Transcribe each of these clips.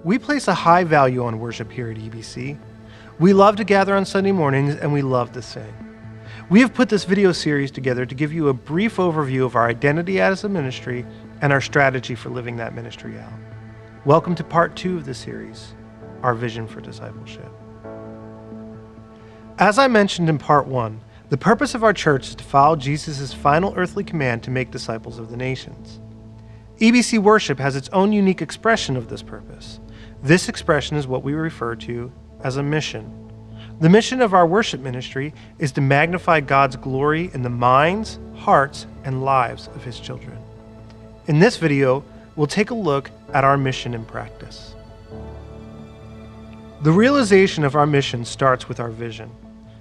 We place a high value on worship here at EBC. We love to gather on Sunday mornings and we love to sing. We have put this video series together to give you a brief overview of our identity as a ministry and our strategy for living that ministry out. Welcome to part 2 of the series, our vision for discipleship. As I mentioned in part 1, the purpose of our church is to follow Jesus' final earthly command to make disciples of the nations. EBC worship has its own unique expression of this purpose. This expression is what we refer to as a mission. The mission of our worship ministry is to magnify God's glory in the minds, hearts, and lives of His children. In this video, we'll take a look at our mission in practice. The realization of our mission starts with our vision,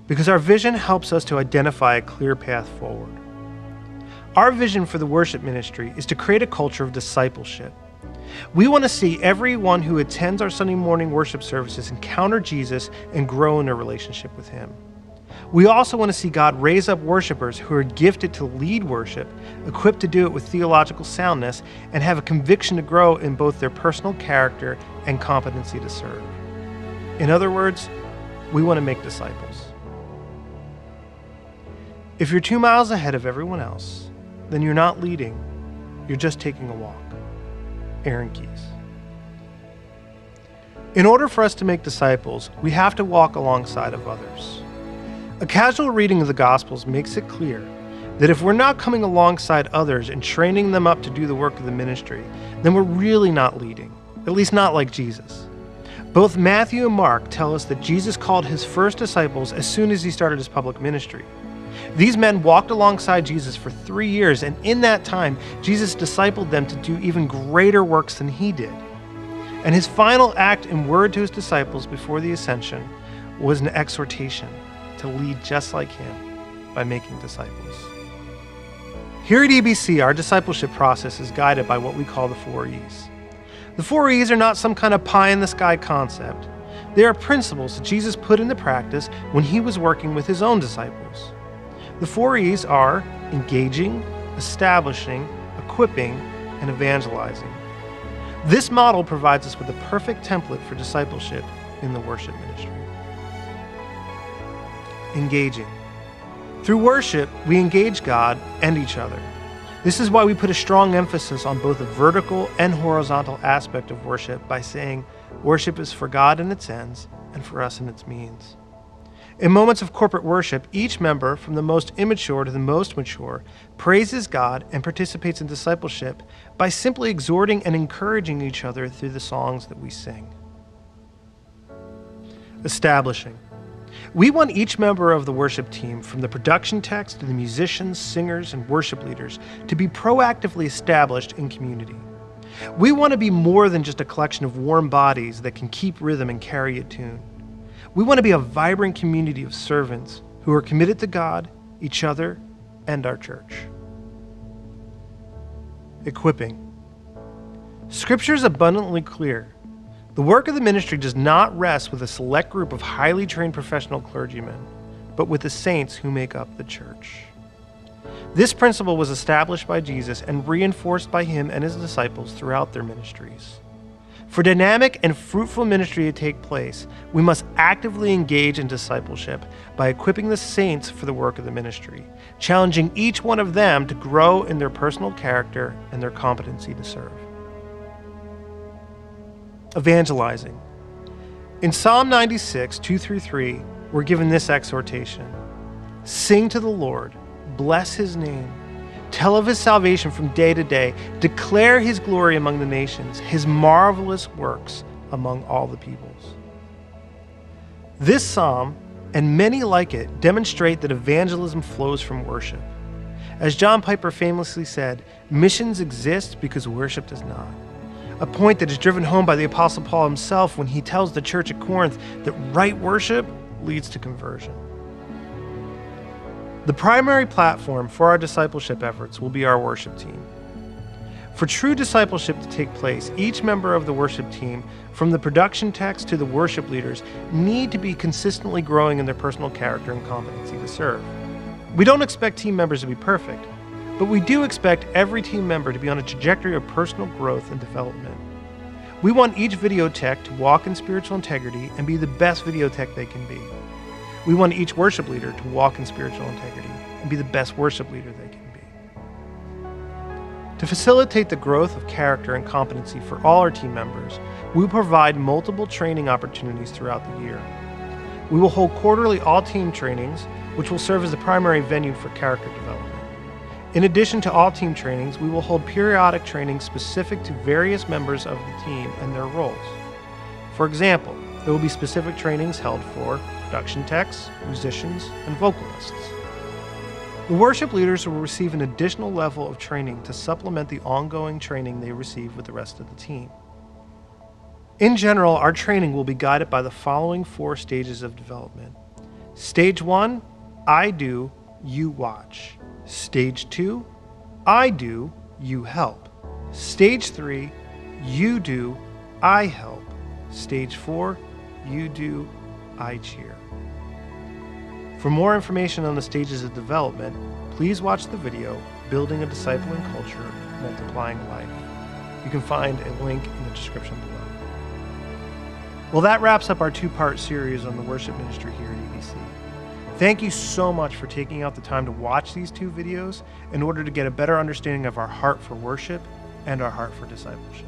because our vision helps us to identify a clear path forward. Our vision for the worship ministry is to create a culture of discipleship. We want to see everyone who attends our Sunday morning worship services encounter Jesus and grow in their relationship with Him. We also want to see God raise up worshipers who are gifted to lead worship, equipped to do it with theological soundness, and have a conviction to grow in both their personal character and competency to serve. In other words, we want to make disciples. If you're 2 miles ahead of everyone else, then you're not leading, you're just taking a walk. Aaron Keyes. In order for us to make disciples, we have to walk alongside of others. A casual reading of the Gospels makes it clear that if we're not coming alongside others and training them up to do the work of the ministry, then we're really not leading, at least not like Jesus. Both Matthew and Mark tell us that Jesus called His first disciples as soon as He started His public ministry. These men walked alongside Jesus for 3 years, and in that time, Jesus discipled them to do even greater works than He did. And His final act and word to His disciples before the ascension was an exhortation to lead just like Him by making disciples. Here at EBC, our discipleship process is guided by what we call the 4 E's. The 4 E's are not some kind of pie-in-the-sky concept. They are principles that Jesus put into practice when He was working with His own disciples. The 4 E's are engaging, establishing, equipping, and evangelizing. This model provides us with a perfect template for discipleship in the worship ministry. Engaging. Through worship, we engage God and each other. This is why we put a strong emphasis on both the vertical and horizontal aspect of worship by saying, worship is for God in its ends and for us in its means. In moments of corporate worship, each member, from the most immature to the most mature, praises God and participates in discipleship by simply exhorting and encouraging each other through the songs that we sing. Establishing. We want each member of the worship team, from the production techs to the musicians, singers, and worship leaders, to be proactively established in community. We want to be more than just a collection of warm bodies that can keep rhythm and carry a tune. We want to be a vibrant community of servants who are committed to God, each other, and our church. Equipping. Scripture is abundantly clear. The work of the ministry does not rest with a select group of highly trained professional clergymen, but with the saints who make up the church. This principle was established by Jesus and reinforced by Him and His disciples throughout their ministries. For dynamic and fruitful ministry to take place, we must actively engage in discipleship by equipping the saints for the work of the ministry, challenging each one of them to grow in their personal character and their competency to serve. Evangelizing. In Psalm 96, 2-3, we're given this exhortation: sing to the Lord, bless His name, tell of His salvation from day to day, declare His glory among the nations, His marvelous works among all the peoples. This psalm, and many like it, demonstrate that evangelism flows from worship. As John Piper famously said, missions exist because worship does not. A point that is driven home by the Apostle Paul himself when he tells the church at Corinth that right worship leads to conversion. The primary platform for our discipleship efforts will be our worship team. For true discipleship to take place, each member of the worship team, from the production techs to the worship leaders, need to be consistently growing in their personal character and competency to serve. We don't expect team members to be perfect, but we do expect every team member to be on a trajectory of personal growth and development. We want each video tech to walk in spiritual integrity and be the best video tech they can be. We want each worship leader to walk in spiritual integrity and be the best worship leader they can be. To facilitate the growth of character and competency for all our team members, we will provide multiple training opportunities throughout the year. We will hold quarterly all-team trainings, which will serve as the primary venue for character development. In addition to all team trainings, we will hold periodic trainings specific to various members of the team and their roles. For example, there will be specific trainings held for production techs, musicians, and vocalists. The worship leaders will receive an additional level of training to supplement the ongoing training they receive with the rest of the team. In general, our training will be guided by the following 4 stages of development. Stage 1, I do, you watch. Stage 2, I do, you help. Stage 3, you do, I help. Stage 4, you do, I cheer. For more information on the stages of development, please watch the video, Building a Discipling Culture, Multiplying Life. You can find a link in the description below. Well, that wraps up our 2-part series on the worship ministry here at EBC. Thank you so much for taking out the time to watch these 2 videos in order to get a better understanding of our heart for worship and our heart for discipleship.